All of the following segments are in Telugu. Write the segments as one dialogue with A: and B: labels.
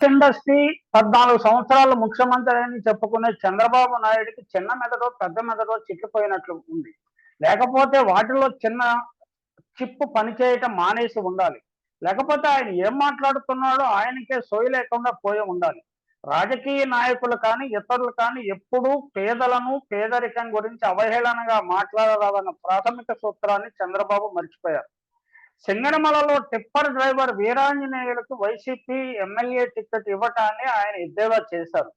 A: ఇండస్ట్రీ 14 సంవత్సరాలు ముఖ్యమంత్రి అని చెప్పుకునే చంద్రబాబు నాయుడికి చిన్న మెదడో, పెద్ద మెదడో చిక్కిపోయినట్లు ఉంది. లేకపోతే వాటిలో చిన్న చిప్పు పనిచేయటం మానేసి ఉండాలి. లేకపోతే ఆయన ఏం మాట్లాడుతున్నాడో ఆయనకే సోయి లేకుండా పోయి ఉండాలి. రాజకీయ నాయకులు కానీ, ఇతరులు కానీ ఎప్పుడూ పేదలను, పేదరికం గురించి అవహేళనగా మాట్లాడరాదన్న ప్రాథమిక సూత్రాన్ని చంద్రబాబు మర్చిపోయారు. సింగనమలలో టిప్పర్ డ్రైవర్ వీరాంజనేయులకు వైసీపీ ఎమ్మెల్యే టికెట్ ఇవ్వటాన్ని ఆయన ఎద్దేవా చేశారు.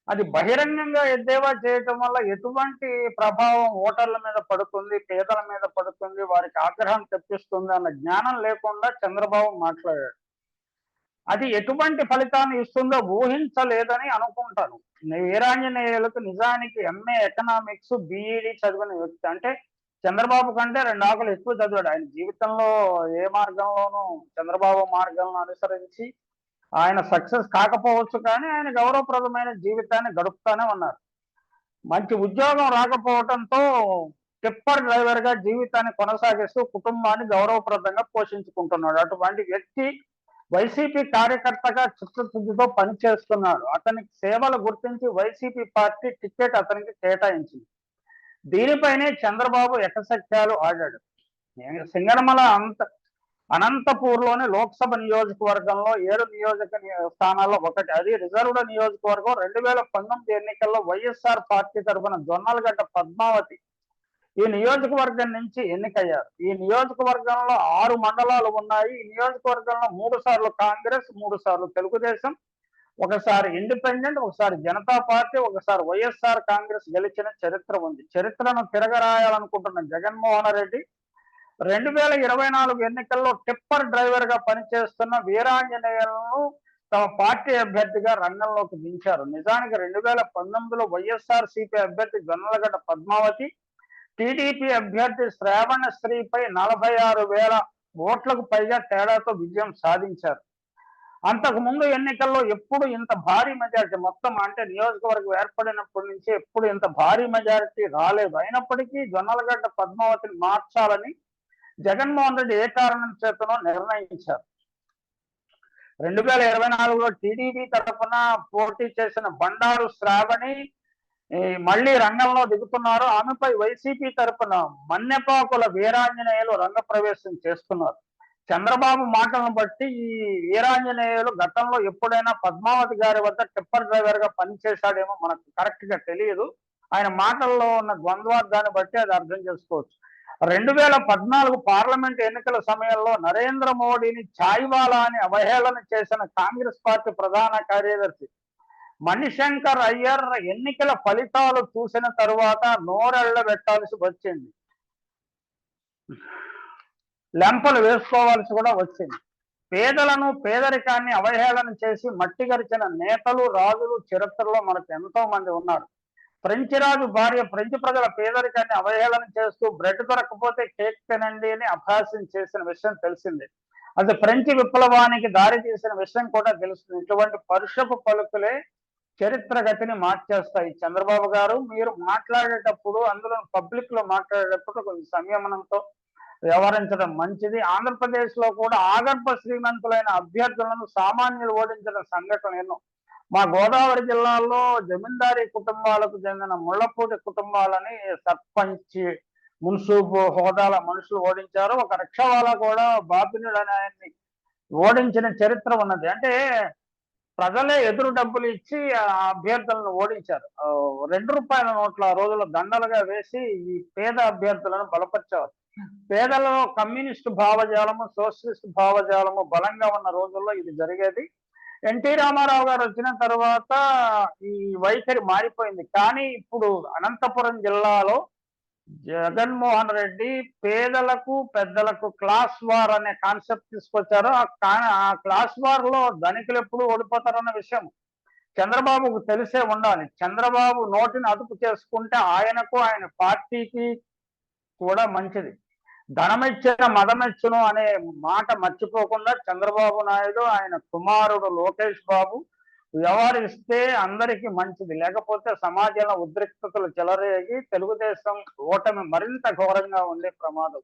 A: అది బహిరంగంగా ఎద్దేవా చేయటం వల్ల ఎటువంటి ప్రభావం ఓటర్ల మీద పడుతుంది, పేదల మీద పడుతుంది, వారికి ఆగ్రహం తెప్పిస్తుంది అన్న జ్ఞానం లేకుండా చంద్రబాబు మాట్లాడాడు. అది ఎటువంటి ఫలితాన్ని ఇస్తుందో ఊహించలేదని అనుకుంటాను. వీరాంజనేయులకు నిజానికి ఎంఏ ఎకనామిక్స్, బిఈడి చదివిన వ్యక్తి. అంటే చంద్రబాబు కంటే 2 ఆకులు ఎక్కువ చదివాడు. ఆయన జీవితంలో ఏ మార్గంలోనూ చంద్రబాబు మార్గాలను అనుసరించి ఆయన సక్సెస్ కాకపోవచ్చు, కానీ ఆయన గౌరవప్రదమైన జీవితాన్ని గడుపుతానే ఉన్నారు. మంచి ఉద్యోగం రాకపోవడంతో టిప్పర్ డ్రైవర్ గా జీవితాన్ని కొనసాగిస్తూ కుటుంబాన్ని గౌరవప్రదంగా పోషించుకుంటున్నాడు. అటువంటి వ్యక్తి వైసీపీ కార్యకర్తగా చిత్తశుద్ధితో పనిచేస్తున్నాడు. అతనికి సేవలు గుర్తించి వైసీపీ పార్టీ టికెట్ అతనికి కేటాయించింది. దీనిపైనే చంద్రబాబు ఎకసత్యాలు ఆడాడు. సింగనమల అనంతపూర్లోని లోక్సభ నియోజకవర్గంలో 7 నియోజక స్థానాల్లో ఒకటి. అది రిజర్వ్డ్ నియోజకవర్గం. 2019 ఎన్నికల్లో వైఎస్ఆర్ పార్టీ తరఫున జొన్నలగడ్డ పద్మావతి ఈ నియోజకవర్గం నుంచి ఎన్నికయ్యారు. ఈ నియోజకవర్గంలో 6 మండలాలు ఉన్నాయి. ఈ నియోజకవర్గంలో 3 సార్లు కాంగ్రెస్, 3 సార్లు తెలుగుదేశం, ఒకసారి ఇండిపెండెంట్, ఒకసారి జనతా పార్టీ, ఒకసారి వైఎస్ఆర్ కాంగ్రెస్ గెలిచిన చరిత్ర ఉంది. చరిత్రను తిరగరాయాలనుకుంటున్న జగన్మోహన్ రెడ్డి 2024 ఎన్నికల్లో టిప్పర్ డ్రైవర్ గా పనిచేస్తున్న వీరాంజనేయులను తమ పార్టీ అభ్యర్థిగా రంగంలోకి దించారు. నిజానికి 2019లో వైఎస్ఆర్ సిపి అభ్యర్థి జొన్నలగడ్డ పద్మావతి, టీడీపీ అభ్యర్థి శ్రావణశ్రీపై 46,000 ఓట్లకు పైగా తేడాతో విజయం సాధించారు. అంతకు ముందు ఎన్నికల్లో ఎప్పుడు ఇంత భారీ మెజారిటీ, మొత్తం అంటే నియోజకవర్గం ఏర్పడినప్పటి నుంచి ఎప్పుడు ఇంత భారీ మెజారిటీ రాలేదు. అయినప్పటికీ జొన్నలగడ్డ పద్మావతిని మార్చాలని జగన్మోహన్ రెడ్డి ఏ కారణం చేతనో నిర్ణయించారు. 2024లో టీడీపీ తరఫున పోటీ చేసిన బండారు శ్రావణి మళ్లీ రంగంలో దిగుతున్నారు. ఆమెపై వైసీపీ తరఫున మన్నెపాకుల వీరాంజనేయులు రంగప్రవేశం చేస్తున్నారు. చంద్రబాబు మాటలను బట్టి ఈ వీరాంజనేయులు గతంలో ఎప్పుడైనా పద్మావతి గారి వద్ద టిప్పర్ డ్రైవర్ గా పనిచేశాడేమో మనకు కరెక్ట్ గా తెలియదు. ఆయన మాటల్లో ఉన్న ద్వంద్వార్థాన్ని బట్టి అది అర్థం చేసుకోవచ్చు. 2014 పార్లమెంట్ ఎన్నికల సమయంలో నరేంద్ర మోడీని ఛాయ్వాలా అని అవహేళన చేసిన కాంగ్రెస్ పార్టీ ప్రధాన కార్యదర్శి మణిశంకర్ అయ్యర్ ఎన్నికల ఫలితాలు చూసిన తరువాత నోరెళ్ల పెట్టాల్సి వచ్చింది, లెంపలు వేసుకోవాల్సి కూడా వచ్చింది. పేదలను, పేదరికాన్ని అవహేళన చేసి మట్టిగరిచిన నేతలు, రాజులు చరిత్రలో మనకు ఎంతో మంది ఉన్నారు. ఫ్రెంచి రాజు భార్య ఫ్రెంచి ప్రజల పేదరికాన్ని అవహేళన చేస్తూ బ్రెడ్ దొరకకపోతే కేక్ తినండి అని అభ్యాసం చేసిన విషయం తెలిసిందే. అది ఫ్రెంచి విప్లవానికి దారి తీసిన విషయం కూడా తెలుస్తుంది. ఇటువంటి పరుషపు పలుకులే చరిత్ర గతిని మార్చేస్తాయి. చంద్రబాబు గారు, మీరు మాట్లాడేటప్పుడు, అందులో పబ్లిక్ లో మాట్లాడేటప్పుడు కొంచెం సంయమనంతో వ్యవహరించడం మంచిది. ఆంధ్రప్రదేశ్ లో కూడా ఆగర్భ శ్రీమంతులైన అభ్యర్థులను సామాన్యులు ఓడించిన సంఘటన ఎన్నో. మా గోదావరి జిల్లాలో జమీందారీ కుటుంబాలకు చెందిన ముళ్లపూడి కుటుంబాలని సర్పంచ్, మున్సిపు హోదాల మనుషులు ఓడించారు. ఒక రిక్షావాలా కూడా బాపినుడు అని ఆయన్ని ఓడించిన చరిత్ర ఉన్నది. అంటే ప్రజలే ఎదురు డబ్బులు ఇచ్చి ఆ అభ్యర్థులను ఓడించారు. ₹2 నోట్ల ఆ రోజుల్లో దండలుగా వేసి ఈ పేద అభ్యర్థులను బలపరిచేవారు. పేదలలో కమ్యూనిస్టు భావజాలము, సోషలిస్ట్ భావజాలము బలంగా ఉన్న రోజుల్లో ఇది జరిగేది. ఎన్టీ రామారావు గారు వచ్చిన తర్వాత ఈ వైఖరి మారిపోయింది. కానీ ఇప్పుడు అనంతపురం జిల్లాలో జగన్మోహన్ రెడ్డి పేదలకు, పెద్దలకు క్లాస్ వార్ అనే కాన్సెప్ట్ తీసుకొచ్చారు. ఆ క్లాస్ వార్ లో ధనికులు ఎప్పుడు ఓడిపోతారన్న విషయం చంద్రబాబుకు తెలిసే ఉండాలి. చంద్రబాబు నోటిని అదుపు చేసుకుంటే ఆయనకు, ఆయన పార్టీకి కూడా మంచిది. ధనమెచ్చిన మదమెచ్చును అనే మాట మర్చిపోకుండా చంద్రబాబు నాయుడు, ఆయన కుమారుడు లోకేష్ బాబు వ్యవహరిస్తే అందరికీ మంచిది. లేకపోతే సమాజంలో ఉద్రిక్తతలు చెలరేగి తెలుగుదేశం ఓటమి మరింత ఘోరంగా ఉండే ప్రమాదం